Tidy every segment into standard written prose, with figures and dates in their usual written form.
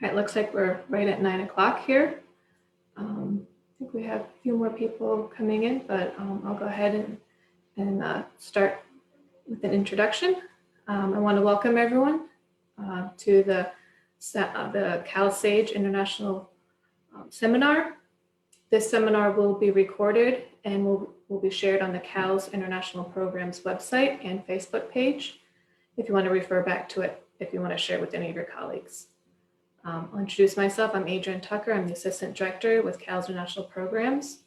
It looks like we're right at 9 o'clock here. I think we have a few more people coming in, but I'll go ahead and start with an introduction. I want to welcome everyone to the CALS SAIGE International Seminar. This seminar will be recorded and will be shared on the CALS International Programs website and Facebook page if you want to refer back to it, if you want to share with any of your colleagues. I'll introduce myself. I'm Adrian Tucker. I'm the Assistant Director with CALS International Programs,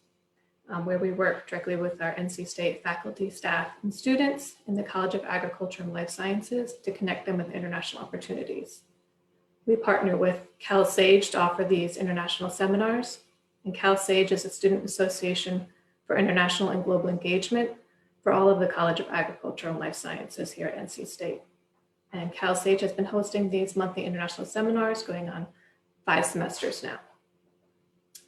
where we work directly with our NC State faculty, staff, and students in the College of Agriculture and Life Sciences to connect them with international opportunities. We partner with CALS SAIGE to offer these international seminars, and CALS SAIGE is a student association for international and global engagement for all of the College of Agriculture and Life Sciences here at NC State. And CALS SAIGE has been hosting these monthly international seminars going on 5 semesters now.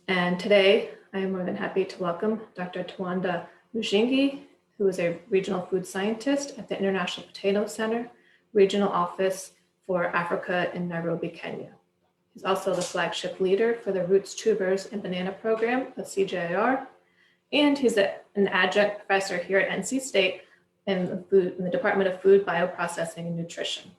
And today, I am more than happy to welcome Dr. Tawanda Muzhingi, who is a regional food scientist at the International Potato Center, Regional Office for Africa in Nairobi, Kenya. He's also the flagship leader for the Roots, Tubers, and Banana program of CGIAR, and he's an adjunct professor here at NC State in the Department of Food, Bioprocessing, and Nutrition.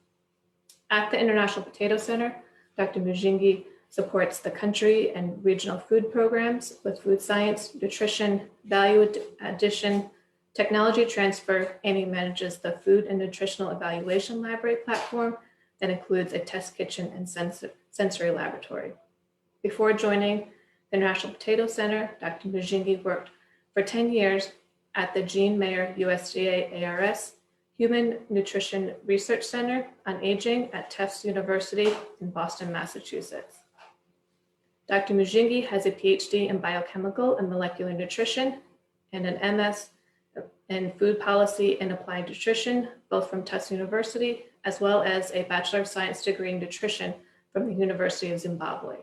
At the International Potato Center, Dr. Muzhingi supports the country and regional food programs with food science, nutrition, value addition, technology transfer, and he manages the Food and Nutritional Evaluation Library platform that includes a test kitchen and sensory laboratory. Before joining the International Potato Center, Dr. Muzhingi worked for 10 years at the Jean Mayer USDA ARS Human Nutrition Research Center on Aging at Tufts University in Boston, Massachusetts. Dr. Muzhingi has a PhD in biochemical and molecular nutrition and an MS in food policy and applied nutrition, both from Tufts University, as well as a Bachelor of Science degree in nutrition from the University of Zimbabwe.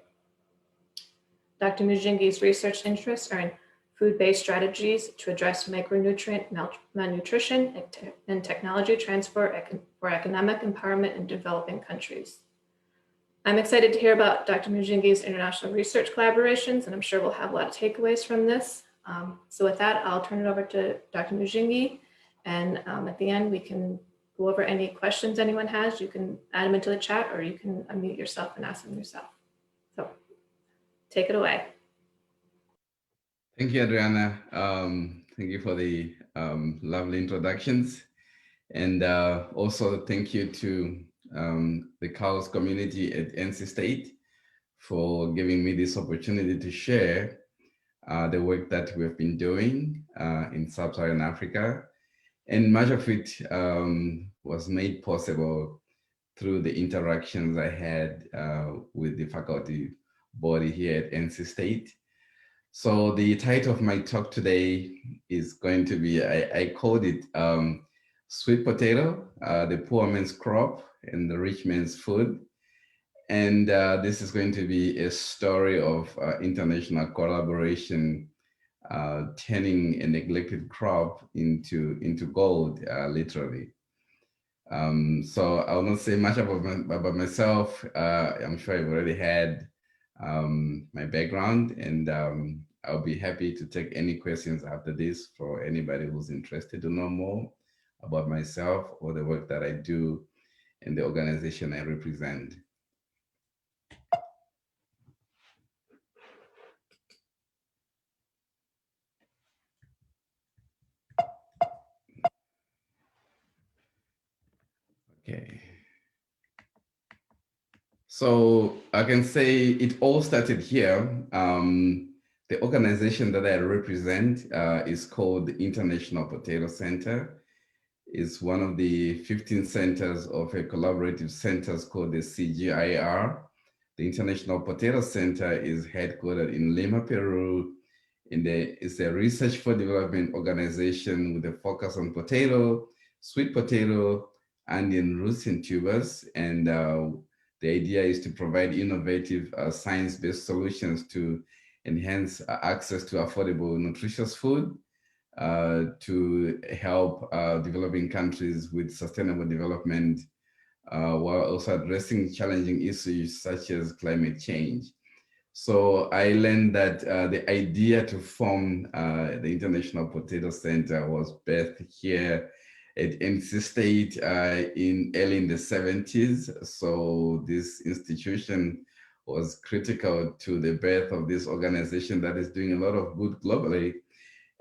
Dr. Muzhingi's research interests are in food-based strategies to address micronutrient malnutrition and technology transfer for economic empowerment in developing countries. I'm excited to hear about Dr. Muzhingi's international research collaborations, and I'm sure we'll have a lot of takeaways from this. So with that, I'll turn it over to Dr. Muzhingi, and at the end, we can go over any questions anyone has. You can add them into the chat, or you can unmute yourself and ask them yourself. So take it away. Thank you, Adriana. Thank you for the lovely introductions. And also thank you to the CALS community at NC State for giving me this opportunity to share the work that we've been doing in Sub-Saharan Africa. And much of it was made possible through the interactions I had with the faculty body here at NC State. So the title of my talk today is going to be, I called it Sweet Potato, the Poor Man's Crop and the Rich Man's Food. And this is going to be a story of international collaboration, turning a neglected crop into gold, literally. So I will not say much about myself. I'm sure I've already had my background, and I'll be happy to take any questions after this for anybody who's interested to know more about myself or the work that I do in the organization I represent. Okay. So I can say it all started here. The organization that I represent is called the International Potato Center. It's one of the 15 centers of a collaborative centers called the CGIAR. The International Potato Center is headquartered in Lima, Peru. It's a research for development organization with a focus on potato, sweet potato, Andean roots and tubers. And the idea is to provide innovative science-based solutions to enhance access to affordable, nutritious food, to help developing countries with sustainable development while also addressing challenging issues such as climate change. So I learned that the idea to form the International Potato Center was birthed here at NC State early in the 70s. So this institution was critical to the birth of this organization that is doing a lot of good globally.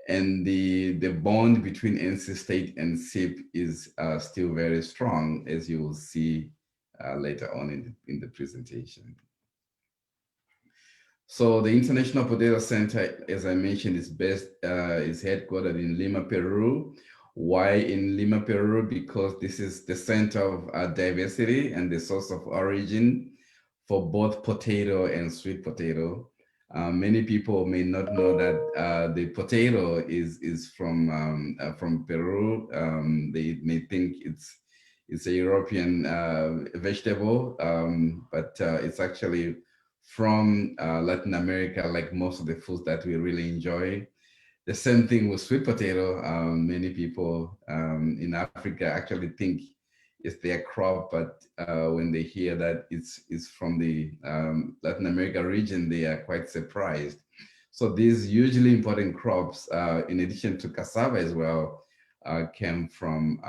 And the bond between NC State and SIP is still very strong, as you will see later on in the presentation. So the International Potato Center, as I mentioned, is headquartered in Lima, Peru. Why in Lima, Peru? Because this is the center of diversity and the source of origin for both potato and sweet potato. Many people may not know that the potato is from Peru. They may think it's a European vegetable, but it's actually from Latin America, like most of the foods that we really enjoy. The same thing with sweet potato. Many people in Africa actually think it's their crop, but when they hear that it's from the Latin America region, they are quite surprised. So these hugely important crops, in addition to cassava as well, came from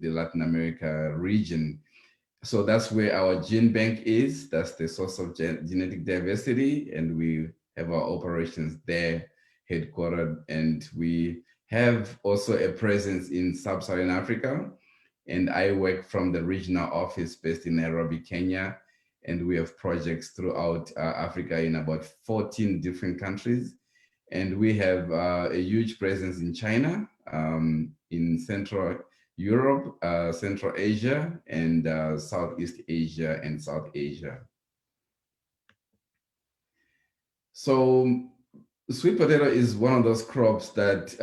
the Latin America region. So that's where our gene bank is. That's the source of genetic diversity. And we have our operations there headquartered. And we have also a presence in sub-Saharan Africa. And I work from the regional office based in Nairobi, Kenya. And we have projects throughout Africa in about 14 different countries. And we have a huge presence in China, in Central Europe, Central Asia, and Southeast Asia and South Asia. So sweet potato is one of those crops that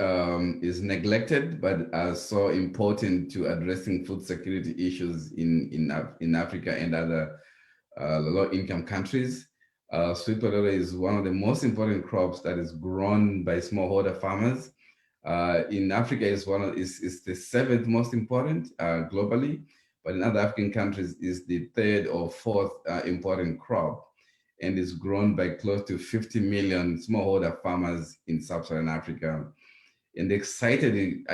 is neglected, but are so important to addressing food security issues in Africa and other low-income countries. Sweet potato is one of the most important crops that is grown by smallholder farmers. In Africa, is the seventh most important globally, but in other African countries is the third or fourth important crop, and is grown by close to 50 million smallholder farmers in sub-Saharan Africa. And excitingly,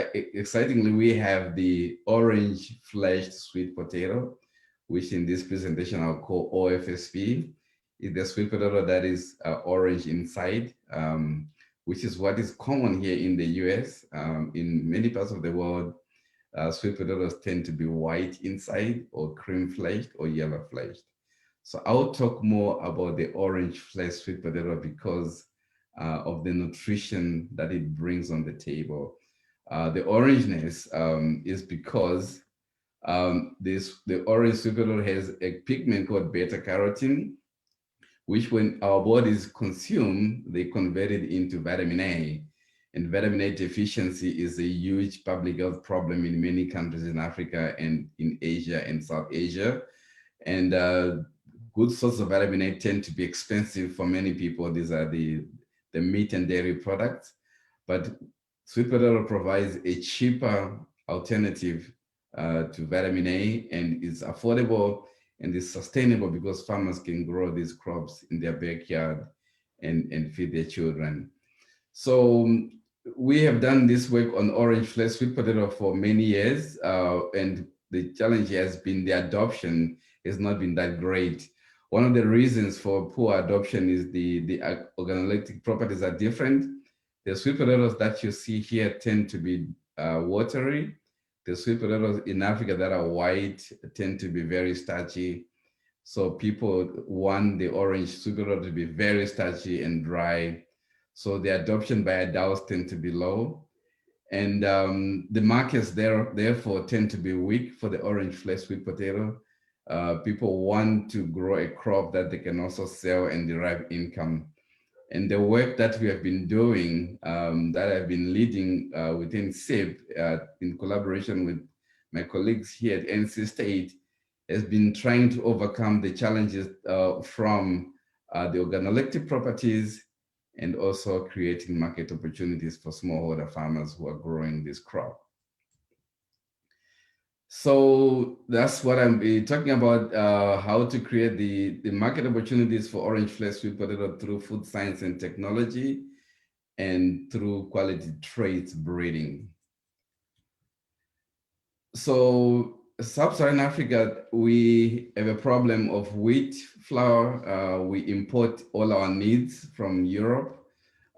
we have the orange fleshed sweet potato, which in this presentation I'll call OFSP. It's the sweet potato that is orange inside, which is what is common here in the US. In many parts of the world, sweet potatoes tend to be white inside, or cream fleshed, or yellow fleshed. So I'll talk more about the orange fleshed sweet potato because of the nutrition that it brings on the table. The orangeness is because the orange sweet potato has a pigment called beta carotene, which when our bodies consume, they convert it into vitamin A. And vitamin A deficiency is a huge public health problem in many countries in Africa and in Asia and South Asia. And good sources of vitamin A tend to be expensive for many people. These are the meat and dairy products. But sweet potato provides a cheaper alternative to vitamin A, and is affordable and is sustainable because farmers can grow these crops in their backyard and feed their children. So we have done this work on orange fleshed sweet potato for many years, and the challenge has been the adoption has not been that great. One of the reasons for poor adoption is the organoleptic properties are different. The sweet potatoes that you see here tend to be watery. The sweet potatoes in Africa that are white tend to be very starchy. So people want the orange sweet potato to be very starchy and dry. So the adoption by adults tend to be low. And the markets therefore tend to be weak for the orange fleshed sweet potato. People want to grow a crop that they can also sell and derive income. And the work that we have been doing, that I've been leading within SIP in collaboration with my colleagues here at NC State, has been trying to overcome the challenges from the organoleptic properties and also creating market opportunities for smallholder farmers who are growing this crop. So that's what I'm talking about, how to create the market opportunities for orange flesh sweet potato through food science and technology and through quality traits breeding. So Sub-Saharan Africa, we have a problem of wheat flour. We import all our needs from Europe,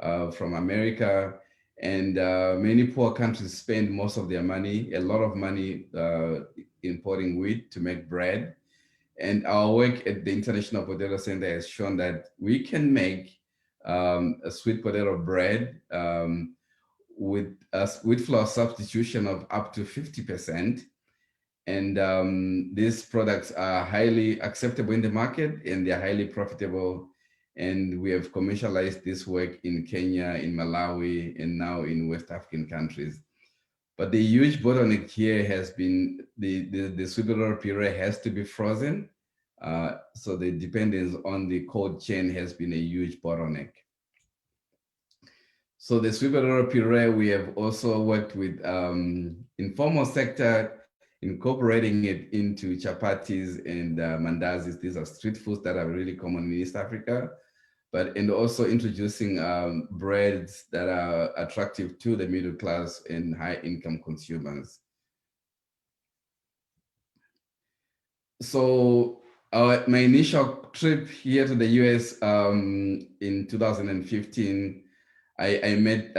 from America, and many poor countries spend most of their money, a lot of money, importing wheat to make bread. And our work at the International Potato Center has shown that we can make a sweet potato bread with a wheat flour substitution of up to 50%. And these products are highly acceptable in the market and they're highly profitable. And we have commercialized this work in Kenya, in Malawi, and now in West African countries. But the huge bottleneck here has been the sweet potato puree has to be frozen. So the dependence on the cold chain has been a huge bottleneck. So the sweet potato puree, we have also worked with informal sector, incorporating it into chapatis and mandazis. These are street foods that are really common in East Africa, and also introducing breads that are attractive to the middle class and high income consumers. So my initial trip here to the US in 2015, I met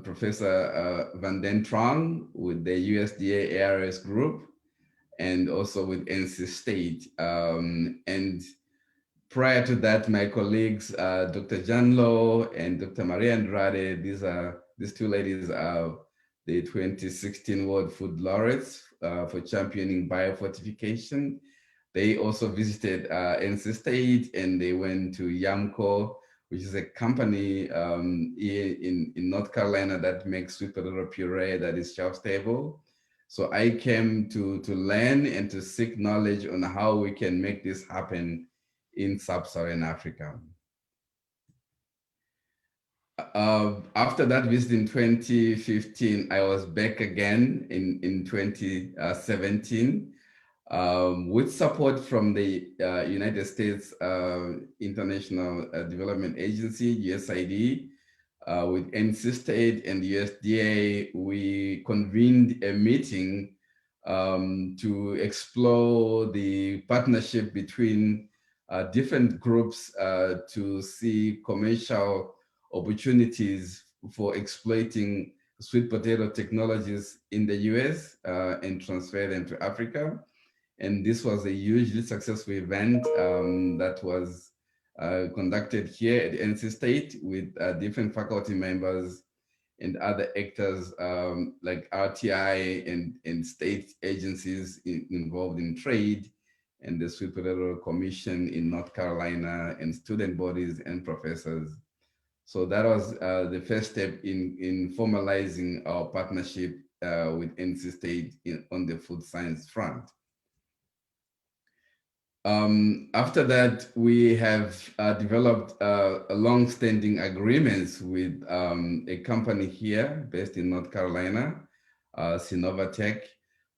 Professor Van Den Trang with the USDA ARS group and also with NC State. And prior to that, my colleagues, Dr. Janlo and Dr. Maria Andrade, these two ladies are the 2016 World Food Laureates for championing biofortification. They also visited NC State and they went to Yamco, which is a company here in North Carolina that makes sweet potato puree that is shelf stable. So I came to learn and to seek knowledge on how we can make this happen in Sub-Saharan Africa. After that visit in 2015, I was back again in 2017 with support from the United States International Development Agency, USAID, with NC State and USDA. We convened a meeting to explore the partnership between different groups to see commercial opportunities for exploiting sweet potato technologies in the US and transfer them to Africa. And this was a hugely successful event that was conducted here at NC State with different faculty members and other actors like RTI and state agencies involved in trade and the Sweet Potato Commission in North Carolina and student bodies and professors. So that was the first step in formalizing our partnership with NC State on the food science front. After that, we have developed long-standing agreements with a company here based in North Carolina, Sinovatech,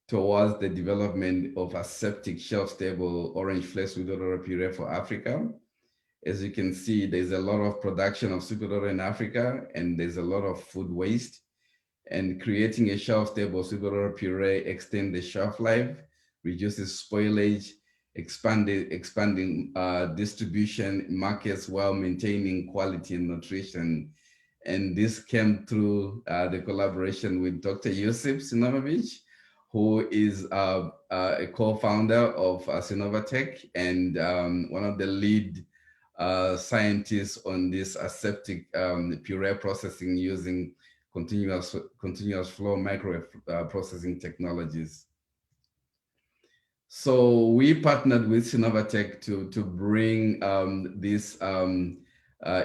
towards the development of aseptic shelf-stable orange flesh sweet potato puree for Africa. As you can see, there's a lot of production of sweet potato in Africa, and there's a lot of food waste. And creating a shelf-stable sweet potato puree extends the shelf life, reduces spoilage, expanding distribution markets while maintaining quality and nutrition. And this came through the collaboration with Dr. Josip Sinovic, who is a co-founder of Sinovatech and one of the lead scientists on this aseptic puree processing using continuous flow microwave processing technologies. So we partnered with Sinovatech to bring these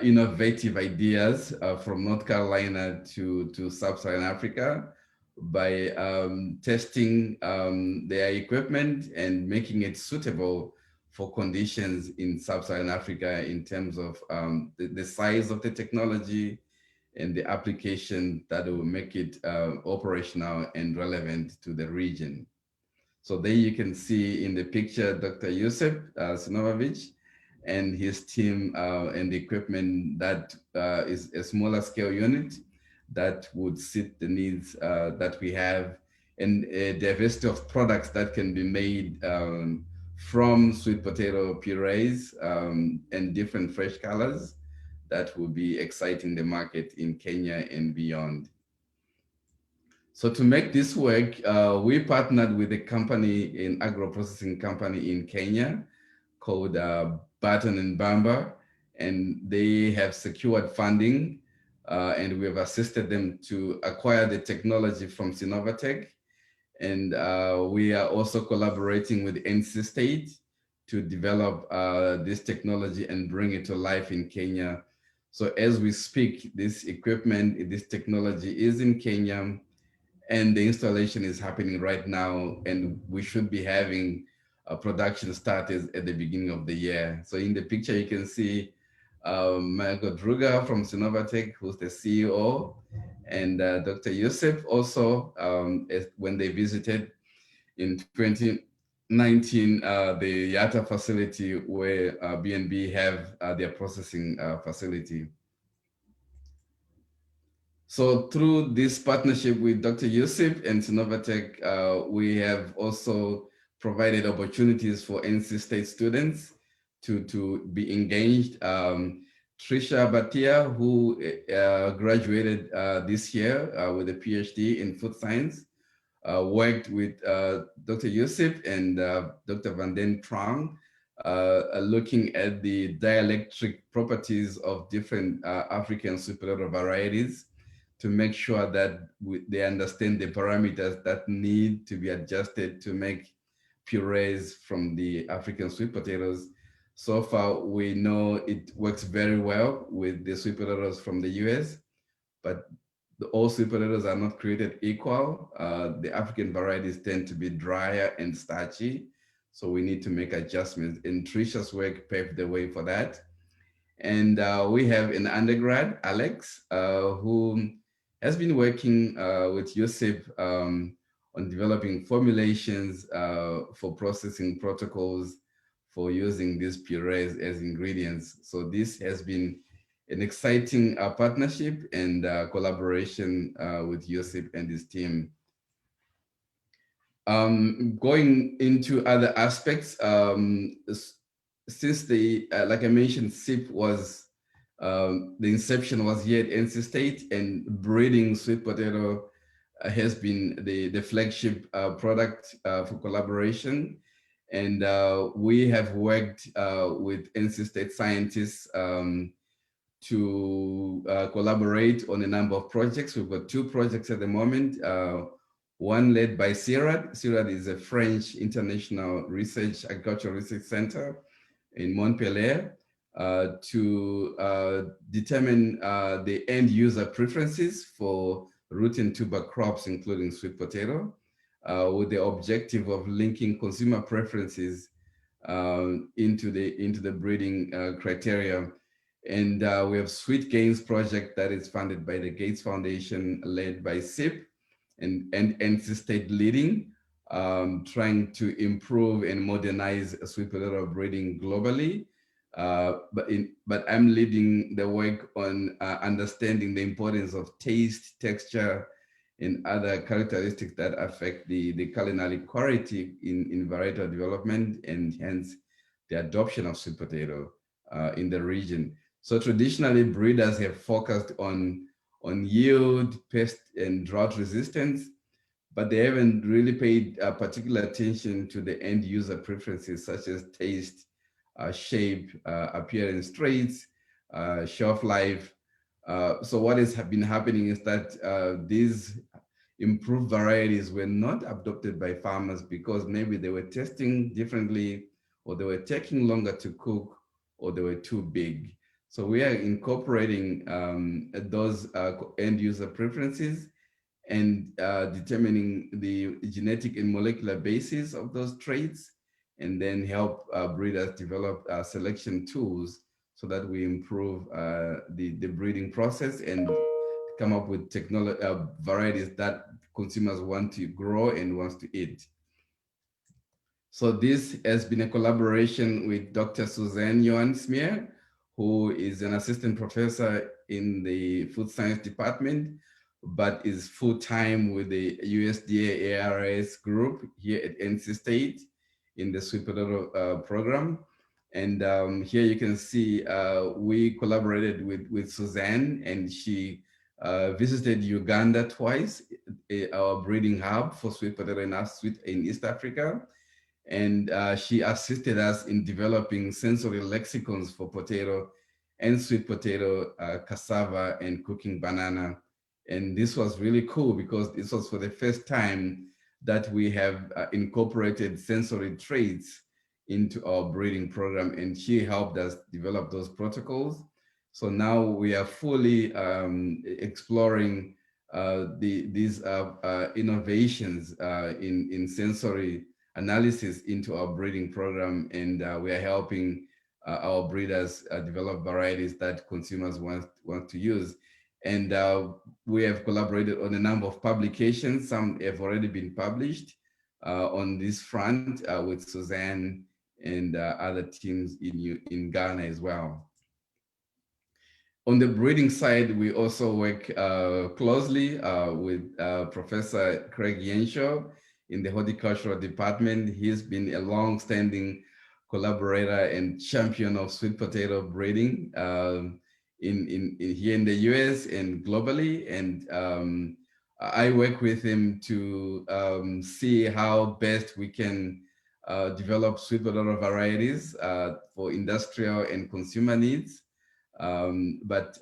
innovative ideas from North Carolina to Sub-Saharan Africa by testing their equipment and making it suitable for conditions in Sub-Saharan Africa in terms of the size of the technology and the application that will make it operational and relevant to the region. So there you can see in the picture Dr. Yusuf Sinovac and his team and the equipment that is a smaller scale unit that would fit the needs that we have, and a diversity of products that can be made from sweet potato purees and different fresh colors that will be exciting the market in Kenya and beyond. So to make this work, we partnered with a company, an agro-processing company in Kenya called Barton and Bamba, and they have secured funding, and we have assisted them to acquire the technology from Sinovatec. And we are also collaborating with NC State to develop this technology and bring it to life in Kenya. So as we speak, this equipment, this technology is in Kenya, and the installation is happening right now, and we should be having a production started at the beginning of the year. So in the picture, you can see Michael Druga from Sinovatec, who's the CEO, and Dr. Yusuf also, when they visited in 2019, the Yata facility where BNB have their processing facility. So through this partnership with Dr. Yusuf and Sinovatec, we have also provided opportunities for NC State students to be engaged. Trisha Bhatia, who graduated this year with a PhD in food science, worked with Dr. Yusuf and Dr. Van Den Trong, looking at the dielectric properties of different African sweet potato varieties to make sure that they understand the parameters that need to be adjusted to make purees from the African sweet potatoes. So far, we know it works very well with the sweet potatoes from the US, but all sweet potatoes are not created equal. The African varieties tend to be drier and starchy, so we need to make adjustments. And Trisha's work paved the way for that. And we have an undergrad, Alex, who has been working with Yusuf on developing formulations for processing protocols for using these purees as ingredients. So this has been an exciting partnership and collaboration with Yusuf and his team. Going into other aspects, since like I mentioned, SIP was, the inception was here at NC State, and breeding sweet potato has been the flagship product for collaboration. And we have worked with NC State scientists to collaborate on a number of projects. We've got 2 projects at the moment. One led by CIRAD. CIRAD is a French international research, agricultural research center in Montpellier to determine the end user preferences for root and tuber crops, including sweet potato, with the objective of linking consumer preferences into the breeding criteria. And we have Sweet Gains project that is funded by the Gates Foundation, led by SIP and NC State leading, trying to improve and modernize sweet potato breeding globally. But I'm leading the work on understanding the importance of taste, texture, and other characteristics that affect the culinary quality in varietal development, and hence the adoption of sweet potato in the region. So traditionally, breeders have focused on yield, pest, and drought resistance, but they haven't really paid particular attention to the end user preferences, such as taste, shape, appearance traits, shelf life. So what has been happening is that these improved varieties were not adopted by farmers because maybe they were testing differently, or they were taking longer to cook, or they were too big. So we are incorporating those end user preferences and determining the genetic and molecular basis of those traits, and then help breeders develop selection tools so that we improve the breeding process and come up with varieties that consumers want to grow and wants to eat. So this has been a collaboration with Dr. Suzanne Johansmeer, who is an assistant professor in the food science department, but is full-time with the USDA ARS group here at NC State in the sweet potato program. And here you can see we collaborated with Suzanne, and she visited Uganda twice, our breeding hub for sweet potato in East Africa. And she assisted us in developing sensory lexicons for potato and sweet potato, cassava, and cooking banana. And this was really cool because this was for the first time that we have incorporated sensory traits into our breeding program, and she helped us develop those protocols. So now we are fully exploring these innovations in sensory analysis into our breeding program, and we are helping our breeders develop varieties that consumers want to use. And we have collaborated on a number of publications. Some have already been published on this front with Suzanne and other teams in Ghana as well. On the breeding side, we also work closely with Professor Craig Yenshaw in the horticultural department. He's been a long-standing collaborator and champion of sweet potato breeding in here in the US and globally. And I work with him to see how best we can develop sweet potato varieties for industrial and consumer needs. But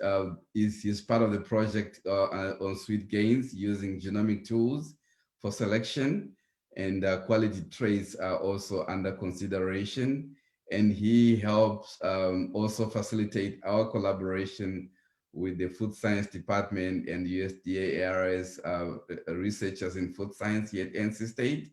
he's part of the project on sweet gains using genomic tools for selection, and quality traits are also under consideration. And he helps also facilitate our collaboration with the food science department and USDA ARS researchers in food science here at NC State.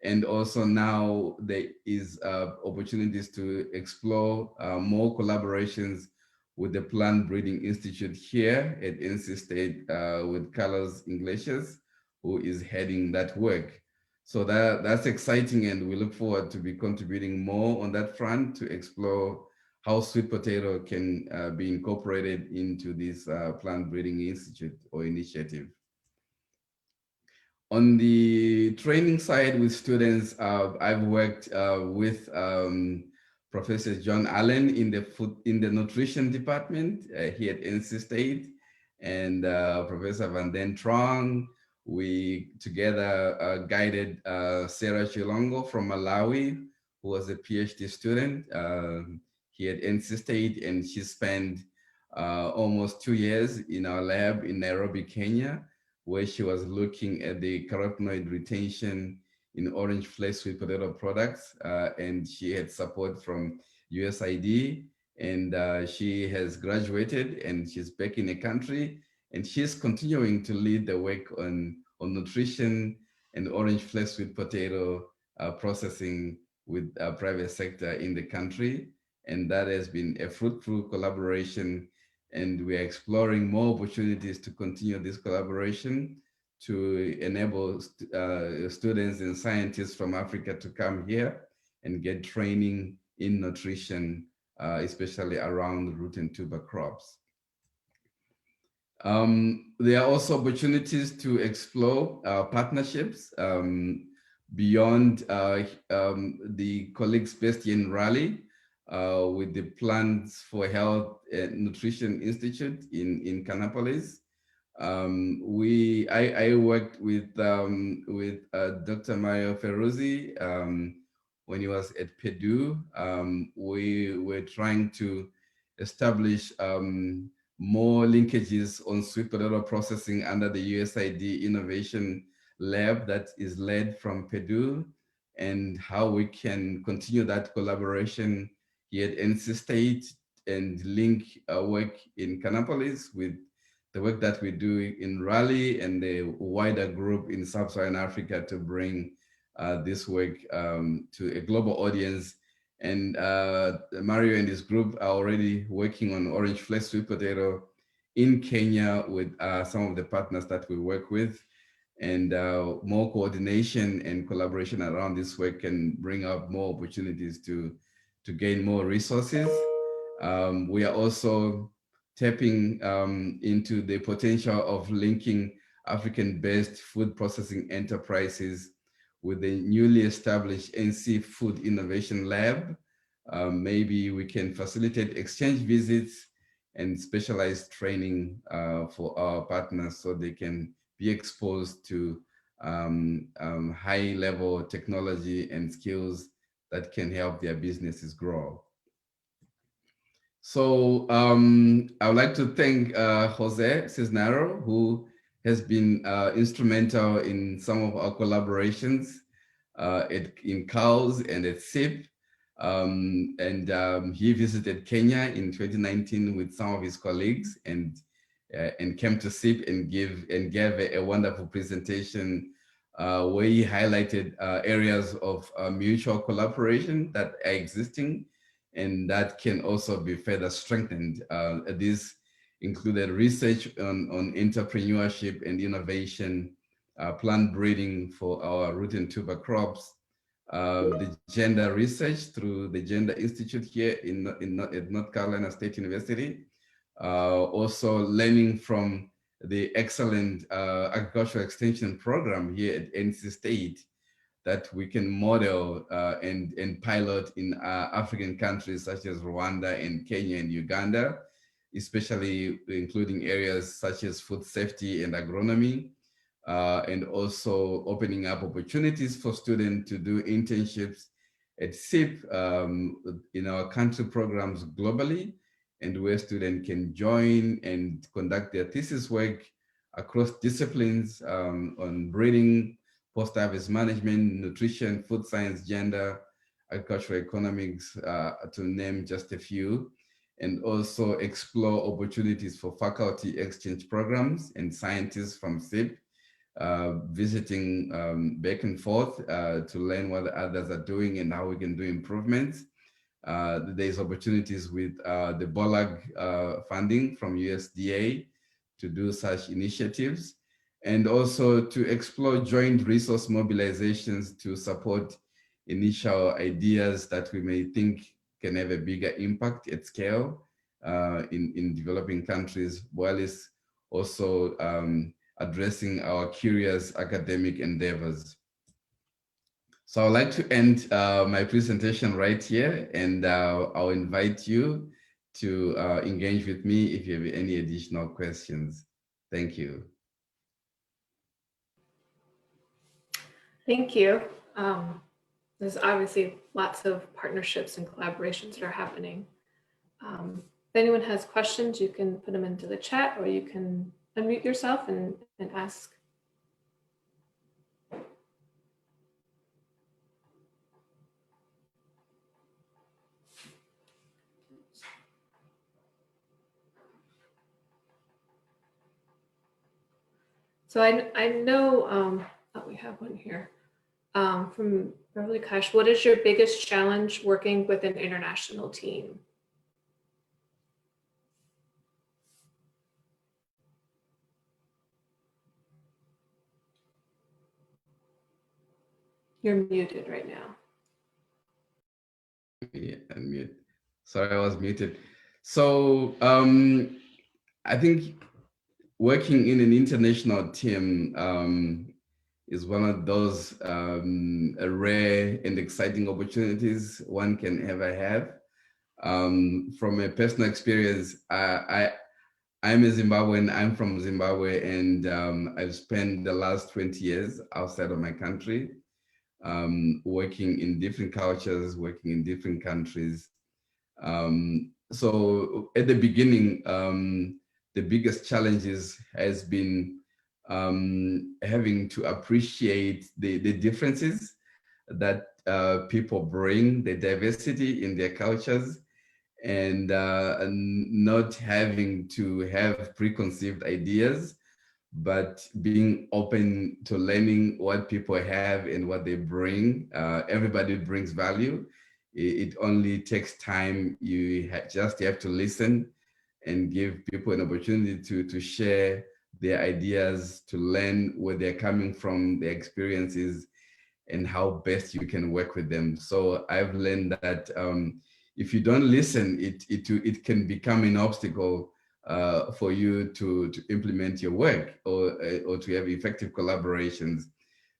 And also now there is opportunities to explore more collaborations with the Plant Breeding Institute here at NC State with Carlos Iglesias, who is heading that work. So that's exciting, and we look forward to be contributing more on that front to explore how sweet potato can be incorporated into this Plant Breeding Institute or initiative. On the training side with students, I've worked with Professor John Allen in the nutrition department here at NC State, and Professor Van Den Trong. We together guided Sarah Chilongo from Malawi, who was a PhD student here at NC State, and she spent almost 2 years in our lab in Nairobi, Kenya, where she was looking at the carotenoid retention in orange flesh sweet potato products. And she had support from USAID, and she has graduated and she's back in the country, and she's continuing to lead the work on nutrition and orange flesh sweet potato processing with private sector in the country. And that has been a fruitful collaboration, and we are exploring more opportunities to continue this collaboration to enable students and scientists from Africa to come here and get training in nutrition, especially around root and tuber crops. There are also opportunities to explore partnerships beyond the colleagues based in Raleigh, with the Plans for Health Nutrition Institute in Canapolis. I worked with Dr. Mario Ferruzzi when he was at Purdue. We were trying to establish more linkages on sweet potato processing under the USAID Innovation Lab that is led from Purdue, and how we can continue that collaboration here at NC State and link our work in Canapolis with the work that we do in Raleigh and the wider group in Sub-Saharan Africa to bring this work to a global audience. And Mario and his group are already working on orange flesh sweet potato in Kenya with some of the partners that we work with. and more coordination and collaboration around this work can bring up more opportunities to gain more resources. We are also tapping into the potential of linking African-based food processing enterprises with the newly established NC Food Innovation Lab. Maybe we can facilitate exchange visits and specialized training for our partners so they can be exposed to high-level technology and skills that can help their businesses grow. So I would like to thank Jose Cisnero, who has been instrumental in some of our collaborations in CALS and at SIP. He visited Kenya in 2019 with some of his colleagues and came to SIP and gave a wonderful presentation where he highlighted areas of mutual collaboration that are existing and that can also be further strengthened. This included research on entrepreneurship and innovation, plant breeding for our root and tuber crops, the gender research through the Gender Institute here at North Carolina State University, also learning from the excellent agricultural extension program here at NC State that we can model and pilot in African countries such as Rwanda and Kenya and Uganda, especially including areas such as food safety and agronomy, and also opening up opportunities for students to do internships at SIP in our country programs globally, and where students can join and conduct their thesis work across disciplines on breeding, post-harvest management, nutrition, food science, gender, agricultural economics, to name just a few, and also explore opportunities for faculty exchange programs and scientists from SIP, visiting back and forth to learn what others are doing and how we can do improvements. There's opportunities with the BOLAG funding from USDA to do such initiatives, and also to explore joint resource mobilizations to support initial ideas that we may think can have a bigger impact at scale in developing countries, while it's also addressing our curious academic endeavors. So I'd like to end my presentation right here, and I'll invite you to engage with me if you have any additional questions. Thank you. Thank you. There's obviously lots of partnerships and collaborations that are happening. If anyone has questions, you can put them into the chat, or you can unmute yourself and ask. So I know oh, we have one here from Beverly Cash. What is your biggest challenge working with an international team? You're muted right now. Yeah, unmute. Sorry, I was muted. So I think working in an international team is one of those rare and exciting opportunities one can ever have. From a personal experience, I'm a Zimbabwean, I'm from Zimbabwe, and I've spent the last 20 years outside of my country, working in different cultures, working in different countries. So at the beginning, the biggest challenges has been having to appreciate the differences that people bring, the diversity in their cultures, and not having to have preconceived ideas, but being open to learning what people have and what they bring. Everybody brings value. It only takes time. You just have to listen and give people an opportunity to share their ideas, to learn where they're coming from, their experiences, and how best you can work with them. So I've learned that if you don't listen, it can become an obstacle for you to implement your work, or to have effective collaborations.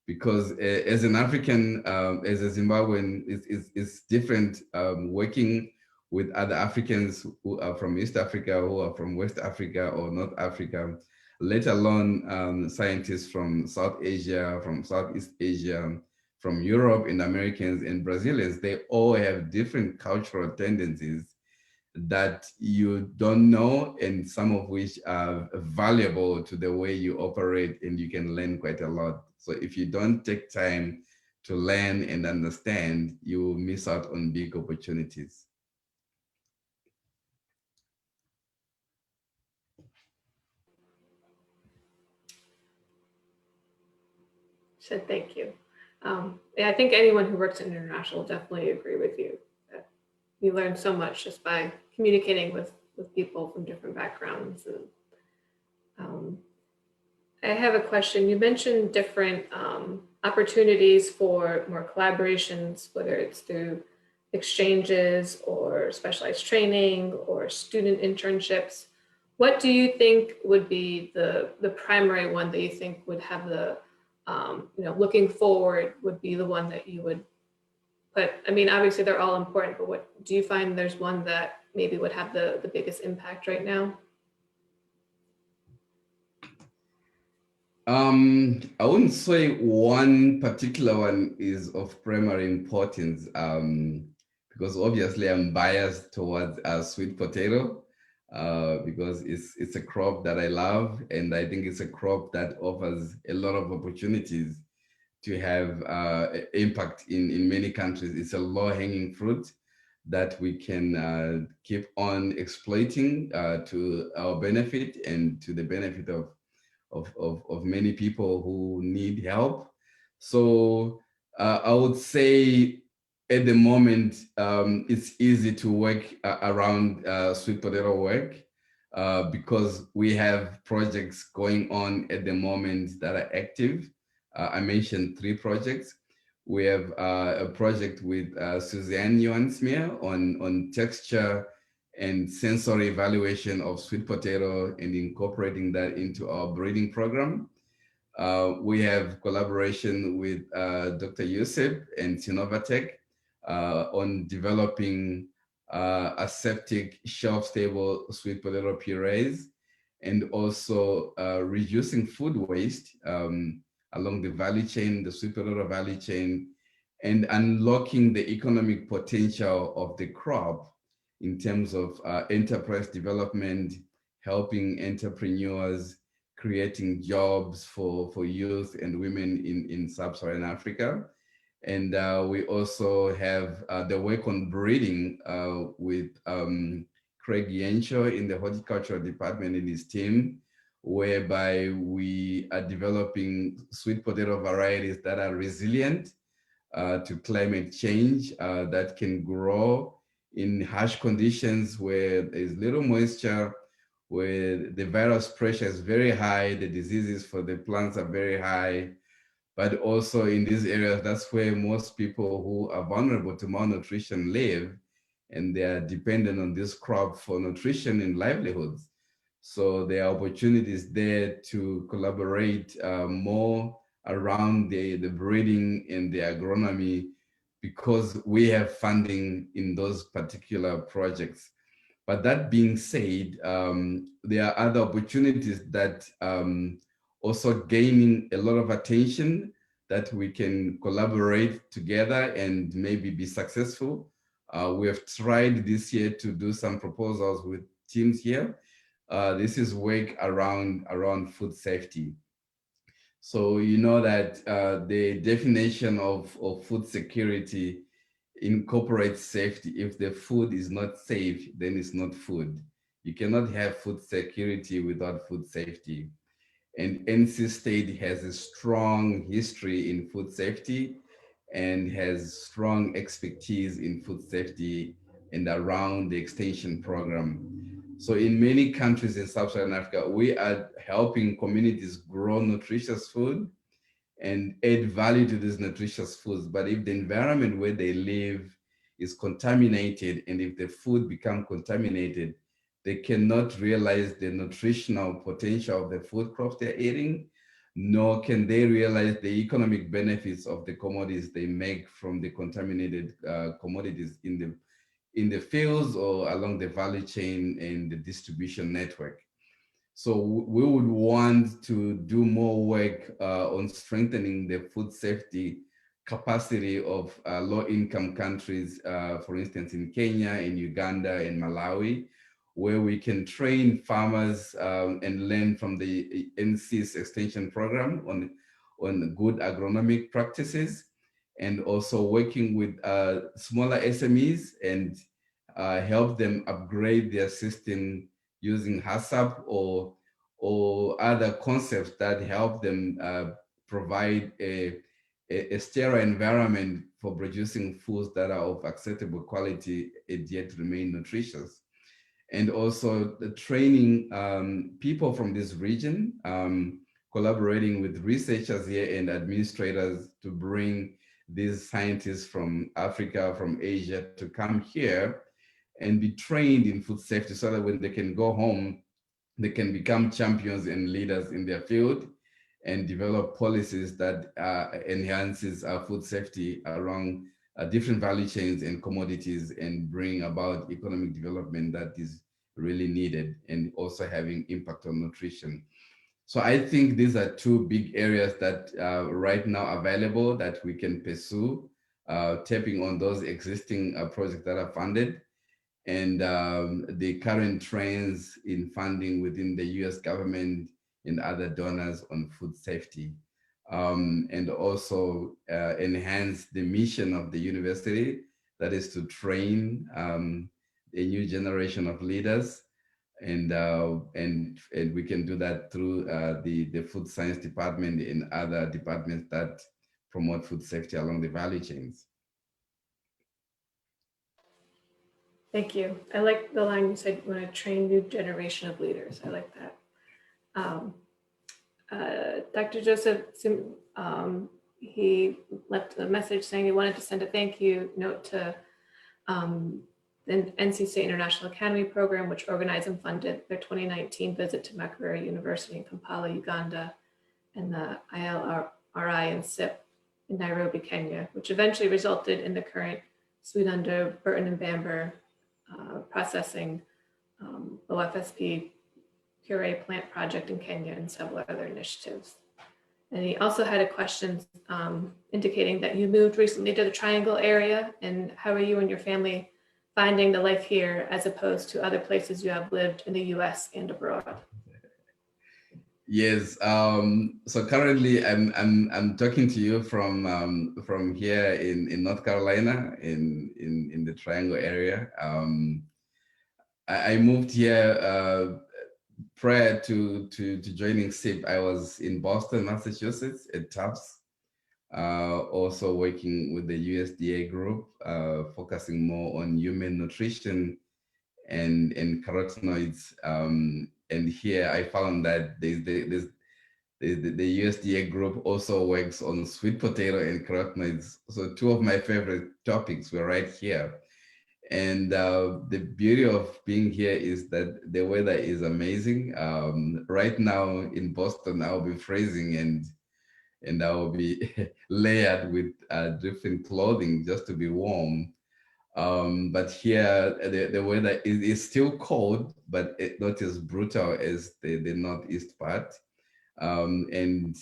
Because as an African, as a Zimbabwean, it's different working with other Africans who are from East Africa, who are from West Africa or North Africa, let alone scientists from South Asia, from Southeast Asia, from Europe, and Americans and Brazilians. They all have different cultural tendencies that you don't know, and some of which are valuable to the way you operate, and you can learn quite a lot. So if you don't take time to learn and understand, you will miss out on big opportunities. So thank you. Yeah, I think anyone who works in international will definitely agree with you that you learn so much just by communicating with people from different backgrounds. And I have a question. You mentioned different opportunities for more collaborations, whether it's through exchanges or specialized training or student internships. What do you think would be the primary one that you think would have the, looking forward would be the one that you would put? I mean, obviously they're all important, but what do you find there's one that maybe would have the biggest impact right now? I wouldn't say one particular one is of primary importance, because obviously I'm biased towards sweet potato, because it's a crop that I love, and I think it's a crop that offers a lot of opportunities to have impact in many countries. It's a low-hanging fruit that we can keep on exploiting to our benefit and to the benefit of many people who need help. So I would say at the moment, it's easy to work around sweet potato work, because we have projects going on at the moment that are active. I mentioned 3 projects. We have a project with Suzanne Johansmeer on texture and sensory evaluation of sweet potato and incorporating that into our breeding program. We have collaboration with Dr. Yusuf and Sinovatec on developing aseptic shelf-stable sweet potato purees, and also reducing food waste along the value chain, the sweet potato value chain, and unlocking the economic potential of the crop in terms of enterprise development, helping entrepreneurs, creating jobs for youth and women in sub-Saharan Africa. And we also have the work on breeding with Craig Yenshaw in the horticultural department and his team, whereby we are developing sweet potato varieties that are resilient to climate change, that can grow in harsh conditions where there's little moisture, where the virus pressure is very high, the diseases for the plants are very high. But also in these areas, that's where most people who are vulnerable to malnutrition live, and they are dependent on this crop for nutrition and livelihoods. So there are opportunities there to collaborate more around the breeding and the agronomy, because we have funding in those particular projects. But that being said, there are other opportunities that also gaining a lot of attention, that we can collaborate together and maybe be successful. We have tried this year to do some proposals with teams here. This is work around food safety. So you know that the definition of food security incorporates safety. If the food is not safe, then it's not food. You cannot have food security without food safety. And NC State has a strong history in food safety and has strong expertise in food safety and around the extension program. So in many countries in Sub-Saharan Africa, we are helping communities grow nutritious food and add value to these nutritious foods. But if the environment where they live is contaminated, and if the food become contaminated, they cannot realize the nutritional potential of the food crops they're eating, nor can they realize the economic benefits of the commodities they make from the contaminated commodities in the fields or along the value chain and the distribution network. So we would want to do more work on strengthening the food safety capacity of low-income countries, for instance, in Kenya, in Uganda, and Malawi, where we can train farmers and learn from the NC's extension program on good agronomic practices, and also working with smaller SMEs and help them upgrade their system using HACCP or other concepts that help them provide a sterile environment for producing foods that are of acceptable quality and yet remain nutritious. And also the training people from this region, collaborating with researchers here and administrators to bring these scientists from Africa, from Asia to come here and be trained in food safety so that when they can go home, they can become champions and leaders in their field and develop policies that enhances food safety along different value chains and commodities and bring about economic development that is really needed and also having impact on nutrition. So I think these are two big areas that right now available that we can pursue, tapping on those existing projects that are funded and the current trends in funding within the US government and other donors on food safety. And also enhance the mission of the university, that is to train a new generation of leaders. And we can do that through the food science department and other departments that promote food safety along the value chains. Thank you. I like the line you said, you want to train new generation of leaders. I like that. Dr. Joseph, he left a message saying he wanted to send a thank you note to the NC State International Academy Program, which organized and funded their 2019 visit to Makerere University in Kampala, Uganda, and the ILRI and SIP in Nairobi, Kenya, which eventually resulted in the current Sweet Under Burton and Bamber processing OFSP puree plant project in Kenya and several other initiatives. And he also had a question indicating that you moved recently to the Triangle area, and how are you and your family finding the life here as opposed to other places you have lived in the US and abroad? Yes. So currently, I'm talking to you from here in North Carolina, in the Triangle area. I moved here prior to joining SIP. I was in Boston, Massachusetts, at Tufts, also working with the USDA group, focusing more on human nutrition and carotenoids. And here I found that the USDA group also works on sweet potato and carotenoids. So two of my favorite topics were right here. And the beauty of being here is that the weather is amazing. Right now in Boston, I'll be freezing and I will be layered with different clothing just to be warm. But here, the weather is still cold, but not as brutal as the northeast part. And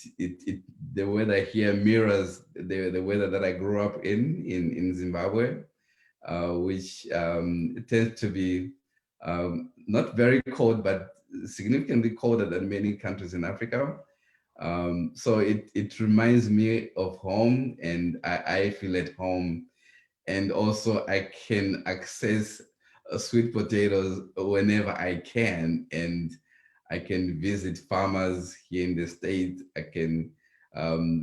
the weather here mirrors the weather that I grew up in Zimbabwe, which tends to be not very cold, but significantly colder than many countries in Africa. So it reminds me of home, and I feel at home. And also I can access sweet potatoes whenever I can. And I can visit farmers here in the state. I can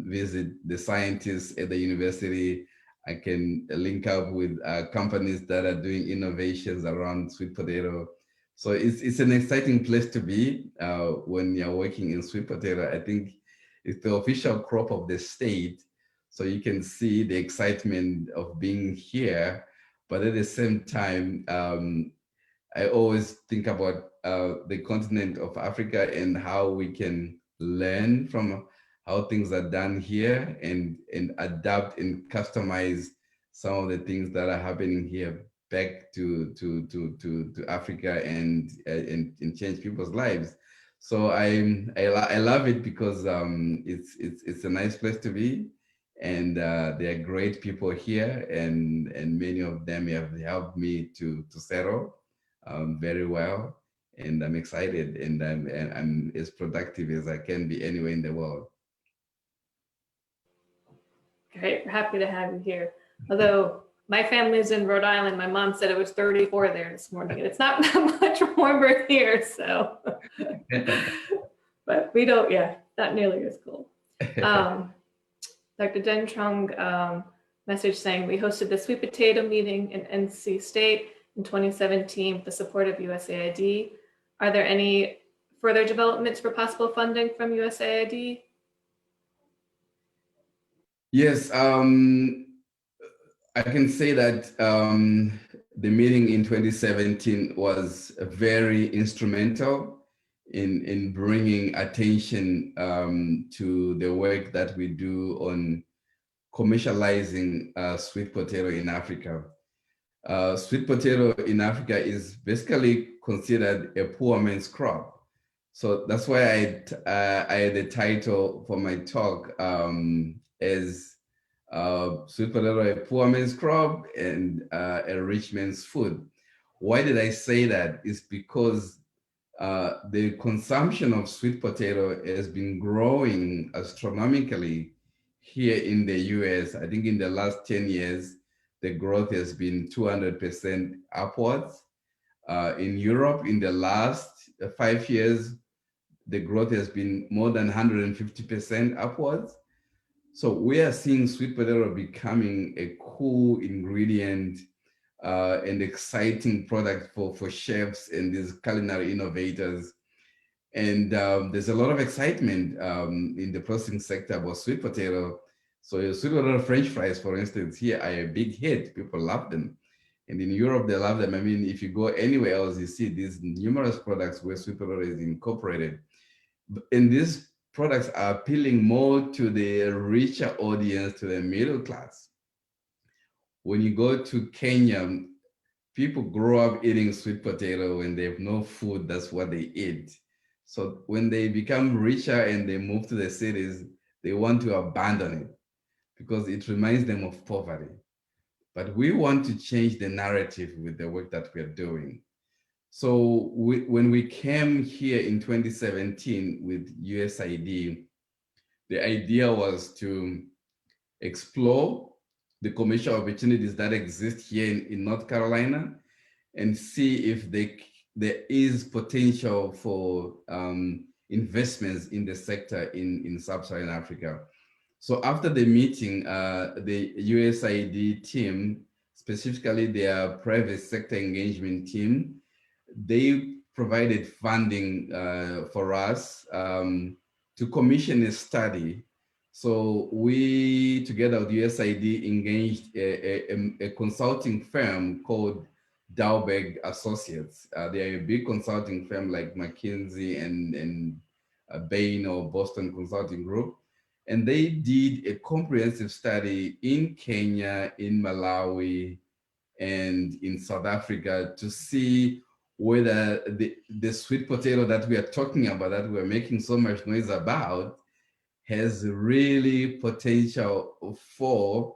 visit the scientists at the university. I can link up with companies that are doing innovations around sweet potato. So it's an exciting place to be when you're working in sweet potato. I think it's the official crop of the state. So you can see the excitement of being here. But at the same time, I always think about the continent of Africa and how we can learn from how things are done here and adapt and customize some of the things that are happening here back to Africa and change people's lives. So I love it because it's a nice place to be, and there are great people here, and many of them have helped me to settle very well, and I'm excited, and I'm as productive as I can be anywhere in the world. Great, we're happy to have you here. Although my family's in Rhode Island, my mom said it was 34 there this morning, and it's not that much warmer here, so. But we don't, yeah, not nearly as cold. Dr. Den Trung message saying, we hosted the sweet potato meeting in NC State in 2017 with the support of USAID. Are there any further developments for possible funding from USAID? Yes, I can say that the meeting in 2017 was very instrumental in bringing attention to the work that we do on commercializing sweet potato in Africa. Sweet potato in Africa is basically considered a poor man's crop. So that's why I had the title for my talk as sweet potato, a poor man's crop and a rich man's food. Why did I say that? It's because the consumption of sweet potato has been growing astronomically here in the US. I think in the last 10 years, the growth has been 200% upwards. In Europe, in the last 5 years, the growth has been more than 150% upwards. So we are seeing sweet potato becoming a cool ingredient and exciting product for chefs and these culinary innovators. And there's a lot of excitement in the processing sector about sweet potato. So your sweet potato French fries, for instance, here are a big hit. People love them. And in Europe, they love them. I mean, if you go anywhere else, you see these numerous products where sweet potato is incorporated. And these products are appealing more to the richer audience, to the middle class. When you go to Kenya, people grow up eating sweet potato. When they have no food, that's what they eat. So when they become richer and they move to the cities, they want to abandon it because it reminds them of poverty. But we want to change the narrative with the work that we're doing. So when we came here in 2017 with USAID, the idea was to explore the commercial opportunities that exist here in North Carolina and see if there is potential for investments in the sector in sub-Saharan Africa. So after the meeting, the USAID team, specifically their private sector engagement team, they provided funding for us to commission a study. So we, together with USAID, engaged a consulting firm called Dowberg Associates. They are a big consulting firm like McKinsey and Bain or Boston Consulting Group. And they did a comprehensive study in Kenya, in Malawi, and in South Africa to see whether the sweet potato that we are talking about, that we're making so much noise about, has really potential for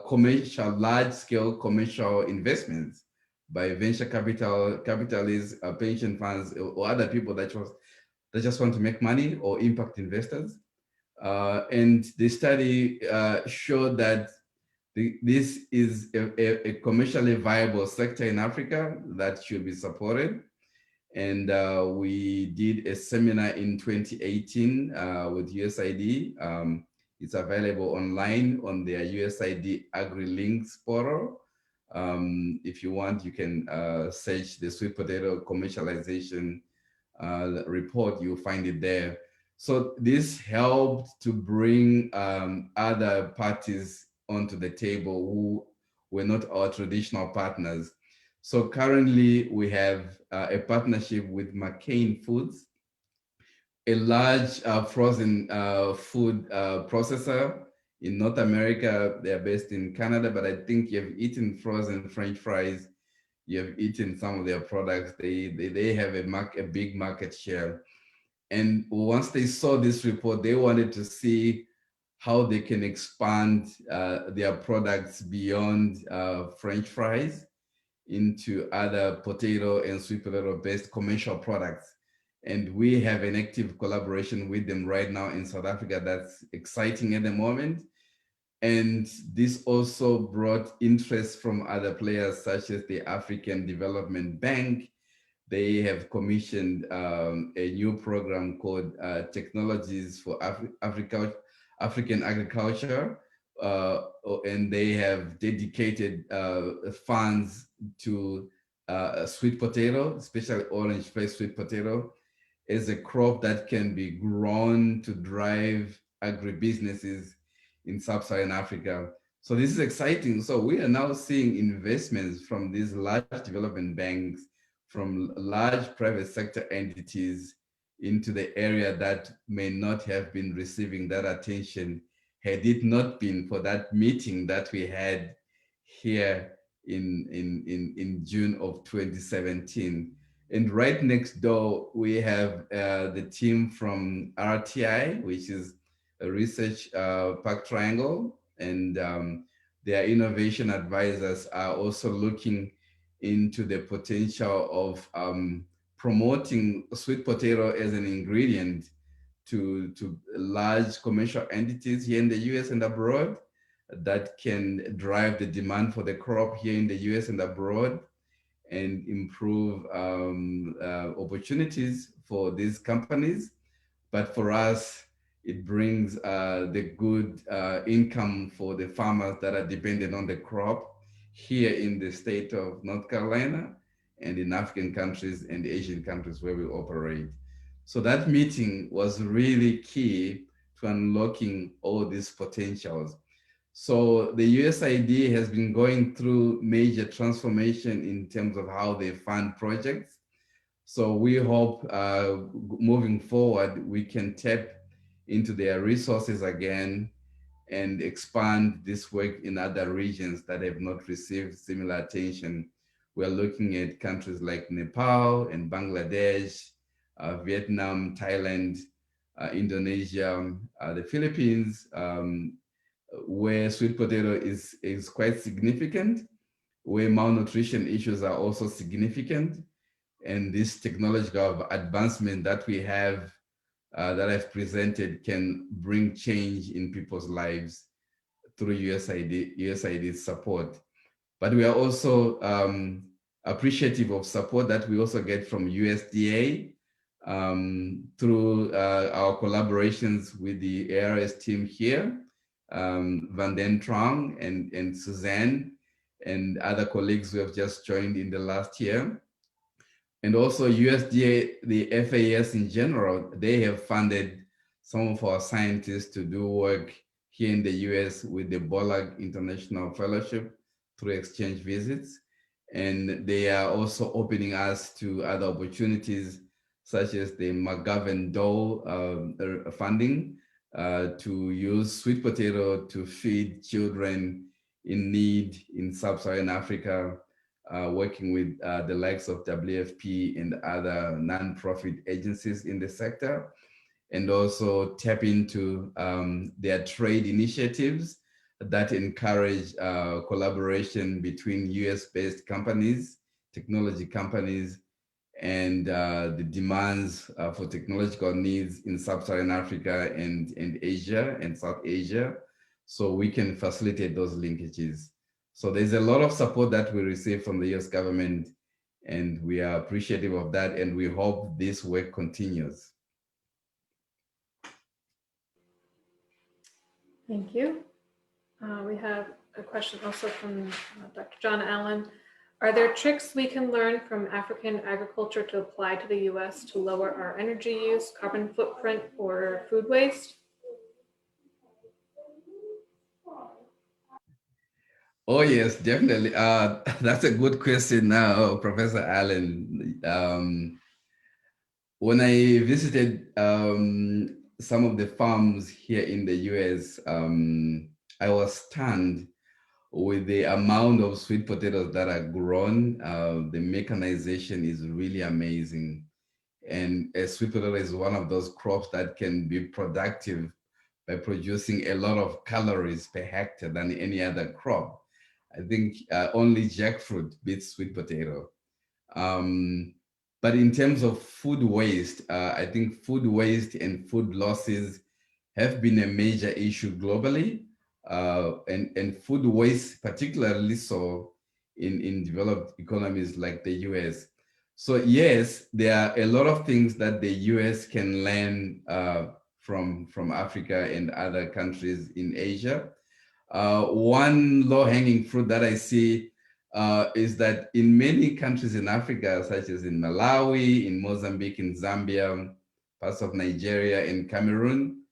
commercial, large-scale commercial investments by venture capitalists, pension funds, or other people that just want to make money, or impact investors. And the study showed that this is a commercially viable sector in Africa that should be supported. And we did a seminar in 2018 with USAID. It's available online on their USAID AgriLinks portal. If you want, you can search the sweet potato commercialization report, you'll find it there. So this helped to bring other parties onto the table who were not our traditional partners. So currently we have a partnership with McCain Foods, a large frozen food processor in North America. They're based in Canada, but I think you've eaten frozen French fries. You've eaten some of their products. They have a big market share. And once they saw this report, they wanted to see how they can expand their products beyond French fries into other potato and sweet potato based commercial products. And we have an active collaboration with them right now in South Africa that's exciting at the moment. And this also brought interest from other players such as the African Development Bank. They have commissioned a new program called Technologies for African Agriculture. And they have dedicated funds to sweet potato, especially orange face sweet potato, as a crop that can be grown to drive agribusinesses in sub-Saharan Africa. So this is exciting. So we are now seeing investments from these large development banks, from large private sector entities into the area that may not have been receiving that attention had it not been for that meeting that we had here in June of 2017. And right next door, we have the team from RTI, which is a research park triangle, and their innovation advisors are also looking into the potential of promoting sweet potato as an ingredient to large commercial entities here in the US and abroad that can drive the demand for the crop here in the US and abroad and improve opportunities for these companies. But for us, it brings the good income for the farmers that are dependent on the crop here in the state of North Carolina and in African countries and Asian countries where we operate. So that meeting was really key to unlocking all these potentials. So the USAID has been going through major transformation in terms of how they fund projects. So we hope moving forward, we can tap into their resources again and expand this work in other regions that have not received similar attention. We're looking at countries like Nepal and Bangladesh, Vietnam, Thailand, Indonesia, the Philippines, where sweet potato is quite significant, where malnutrition issues are also significant. And this technological advancement that we have, that I've presented, can bring change in people's lives through USAID's support. But we are also appreciative of support that we also get from USDA through our collaborations with the ARS team here, Van Den Trong and Suzanne and other colleagues who have just joined in the last year. And also USDA, the FAS in general, they have funded some of our scientists to do work here in the US with the Bollag International Fellowship through exchange visits. And they are also opening us to other opportunities, such as the McGovern-Dole funding to use sweet potato to feed children in need in sub-Saharan Africa, working with the likes of WFP and other nonprofit agencies in the sector, and also tap into their trade initiatives that encourage collaboration between US-based companies, technology companies, and the demands for technological needs in sub-Saharan Africa and Asia and South Asia, so we can facilitate those linkages. So there's a lot of support that we receive from the US government, and we are appreciative of that, and we hope this work continues. Thank you. We have a question also from Dr. John Allen. Are there tricks we can learn from African agriculture to apply to the US to lower our energy use, carbon footprint, or food waste? Oh yes, definitely. That's a good question now, Professor Allen. When I visited some of the farms here in the US, I was stunned with the amount of sweet potatoes that are grown. The mechanization is really amazing. And a sweet potato is one of those crops that can be productive by producing a lot of calories per hectare than any other crop. I think only jackfruit beats sweet potato. Um, but in terms of food waste, I think food waste and food losses have been a major issue globally, and food waste, particularly so in developed economies like the US. So yes, there are a lot of things that the US can learn from Africa and other countries in Asia. One low-hanging fruit that I see is that in many countries in Africa, such as in Malawi, in Mozambique, in Zambia, parts of Nigeria, and Cameroon,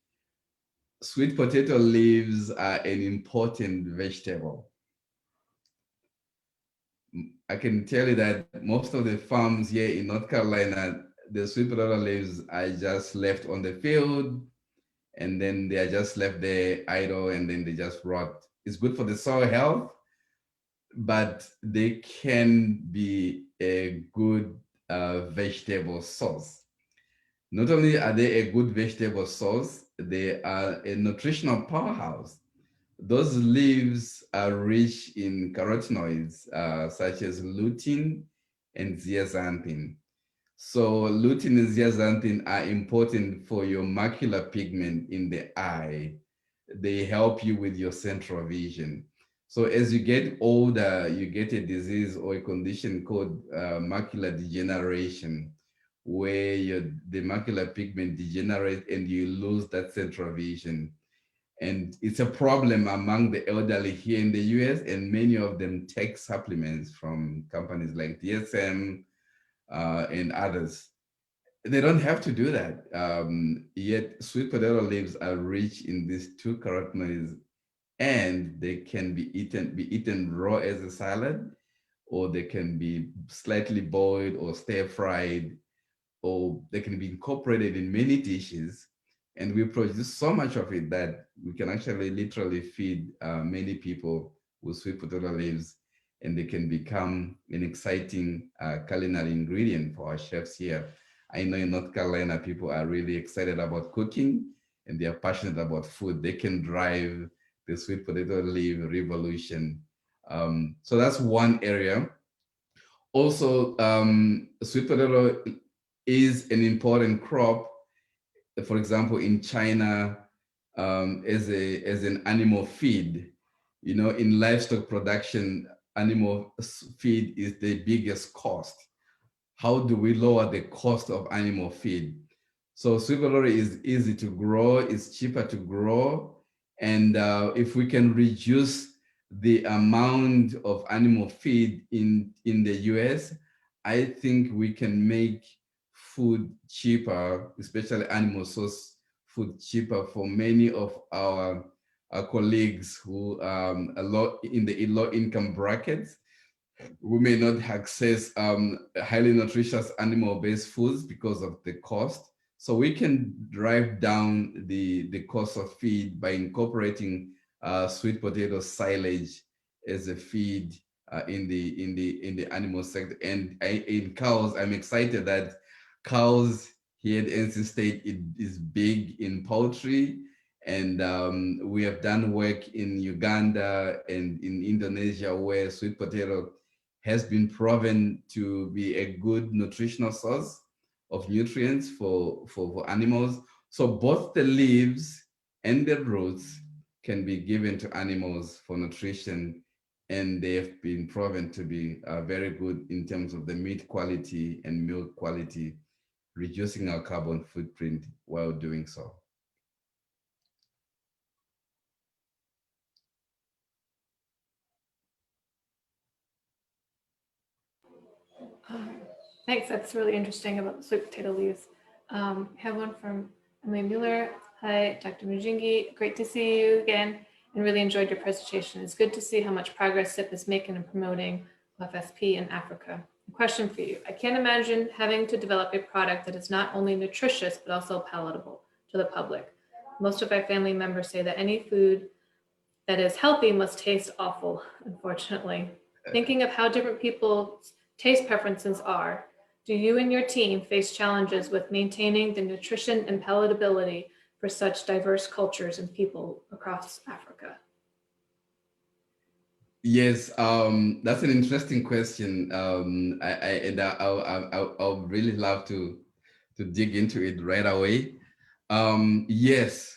sweet potato leaves are an important vegetable. I can tell you that most of the farms here in North Carolina, the sweet potato leaves are just left on the field, and then they are just left there idle, and then they just rot. It's good for the soil health, but they can be a good vegetable source. Not only are they a good vegetable source, they are a nutritional powerhouse. Those leaves are rich in carotenoids such as lutein and zeaxanthin. So lutein and zeaxanthin are important for your macular pigment in the eye. They help you with your central vision. So as you get older, you get a disease or a condition called macular degeneration, where the macular pigment degenerates and you lose that central vision. And it's a problem among the elderly here in the US, and many of them take supplements from companies like DSM and others. They don't have to do that. Yet sweet potato leaves are rich in these two carotenoids, and they can be eaten raw as a salad, or they can be slightly boiled or stir fried, or they can be incorporated in many dishes. And we produce so much of it that we can actually literally feed many people with sweet potato leaves, and they can become an exciting culinary ingredient for our chefs here. I know in North Carolina, people are really excited about cooking and they are passionate about food. They can drive the sweet potato leaf revolution. So that's one area. Also, sweet potato is an important crop, for example, in China, as an animal feed. You know, in livestock production, animal feed is the biggest cost. How do we lower the cost of animal feed? So sweet potato is easy to grow, it's cheaper to grow, and if we can reduce the amount of animal feed in the US, I think we can make food cheaper, especially animal source food cheaper for many of our colleagues who a lot in the low income brackets who may not access highly nutritious animal-based foods because of the cost. So we can drive down the cost of feed by incorporating sweet potato silage as a feed in the animal sector. And in cows, I'm excited that cows here at NC State is big in poultry. And we have done work in Uganda and in Indonesia where sweet potato has been proven to be a good nutritional source of nutrients for animals. So both the leaves and the roots can be given to animals for nutrition, and they have been proven to be very good in terms of the meat quality and milk quality, reducing our carbon footprint while doing so. Thanks. That's really interesting about the sweet potato leaves. We have one from Emily Mueller. Hi, Dr. Muzhingi. Great to see you again and really enjoyed your presentation. It's good to see how much progress SIP is making in promoting FSP in Africa. A question for you. I can't imagine having to develop a product that is not only nutritious, but also palatable to the public. Most of our family members say that any food that is healthy must taste awful, unfortunately. Thinking of how different people's taste preferences are, do you and your team face challenges with maintaining the nutrition and palatability for such diverse cultures and people across Africa? Yes, that's an interesting question. I'll really love to dig into it right away. Yes,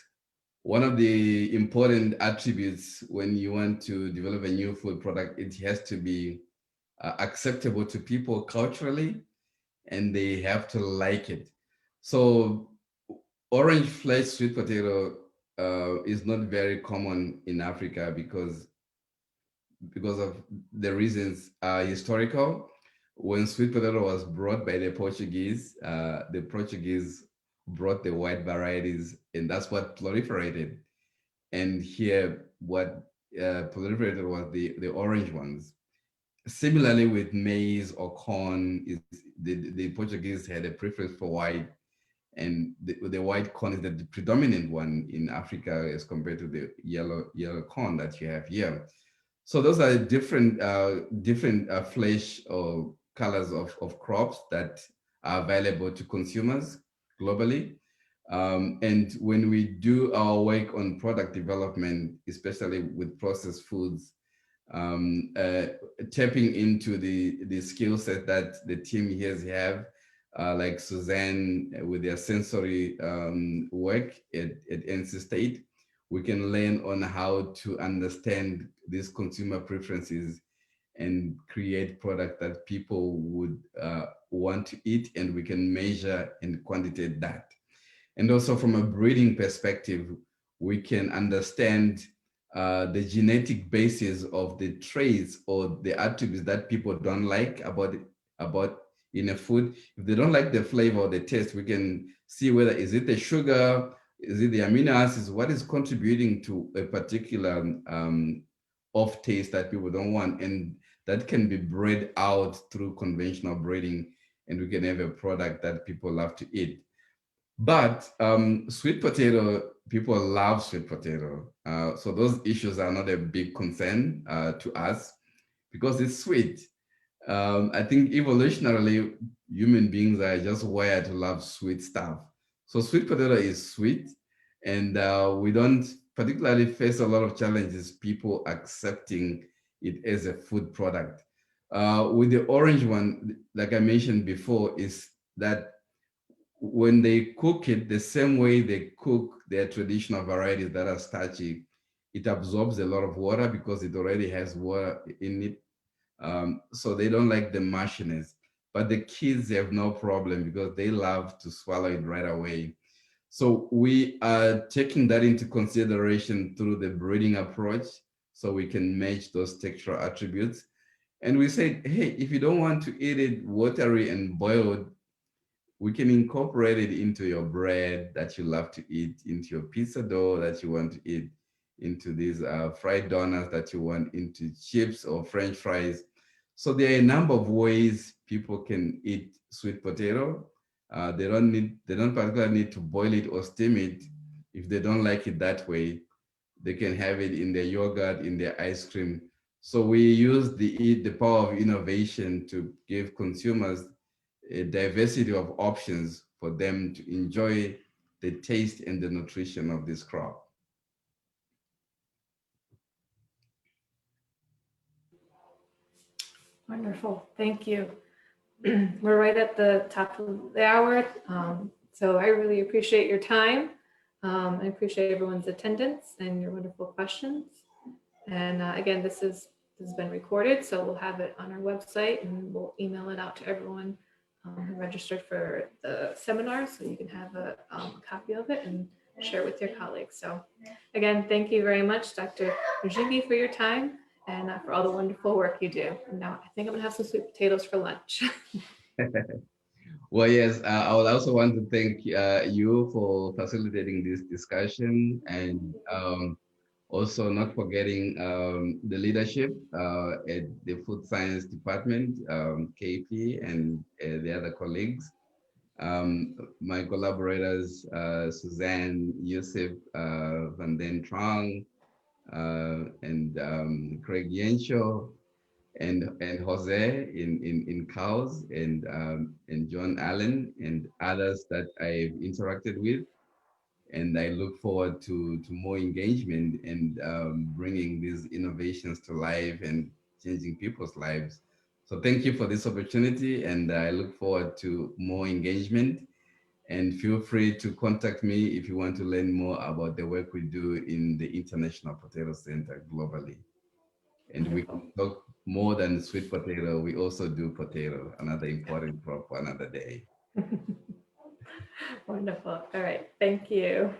one of the important attributes when you want to develop a new food product, it has to be acceptable to people culturally, and they have to like it. So orange flesh sweet potato is not very common in Africa because of the reasons historical. When sweet potato was brought by the Portuguese brought the white varieties, and that's what proliferated. And here, what proliferated was the orange ones. Similarly, with maize or corn, the Portuguese had a preference for white, and the white corn is the predominant one in Africa as compared to the yellow corn that you have here. So those are different flesh or colors of crops that are available to consumers globally. And when we do our work on product development, especially with processed foods, um, uh, tapping into the skill set that the team here have, like Suzanne with their sensory work at NC State, we can learn on how to understand these consumer preferences and create product that people would want to eat, and we can measure and quantitate that. And also from a breeding perspective, we can understand the genetic basis of the traits or the attributes that people don't like about in a food. If they don't like the flavor or the taste, we can see whether is it the sugar, is it the amino acids, what is contributing to a particular off taste that people don't want, and that can be bred out through conventional breeding, and we can have a product that people love to eat. But sweet potato, people love sweet potato. So those issues are not a big concern to us because it's sweet. I think evolutionarily, human beings are just wired to love sweet stuff. So sweet potato is sweet, and we don't particularly face a lot of challenges people accepting it as a food product. With the orange one, like I mentioned before, is that when they cook it the same way they cook their traditional varieties that are starchy, it absorbs a lot of water because it already has water in it. So they don't like the mushiness. But the kids have no problem because they love to swallow it right away. So we are taking that into consideration through the breeding approach so we can match those textural attributes. And we said, hey, if you don't want to eat it watery and boiled, we can incorporate it into your bread that you love to eat, into your pizza dough that you want to eat, into these fried donuts that you want, into chips or French fries. So there are a number of ways people can eat sweet potato. They don't particularly need to boil it or steam it. If they don't like it that way, they can have it in their yogurt, in their ice cream. So we use the power of innovation to give consumers a diversity of options for them to enjoy the taste and the nutrition of this crop. Wonderful. Thank you. We're right at the top of the hour. So I really appreciate your time. I appreciate everyone's attendance and your wonderful questions. And again, this has been recorded, so we'll have it on our website and we'll email it out to everyone who registered for the seminar, so you can have a copy of it and share it with your colleagues. So again, thank you very much, Dr. Muzhingi, for your time. and for all the wonderful work you do. And now I think I'm gonna have some sweet potatoes for lunch. Well, yes, I would also want to thank you for facilitating this discussion and also not forgetting the leadership at the Food Science Department, KP, and the other colleagues. My collaborators, Suzanne, Yusuf, Van Den Trong, and Craig Yenshaw, and Jose in CALS, and John Allen and others that I've interacted with. And I look forward to more engagement and bringing these innovations to life and changing people's lives. So thank you for this opportunity, and I look forward to more engagement. And feel free to contact me if you want to learn more about the work we do in the International Potato Center globally. And we Wonderful. can talk more than sweet potato. We also do potato, another important crop for another day. Wonderful. All right. Thank you.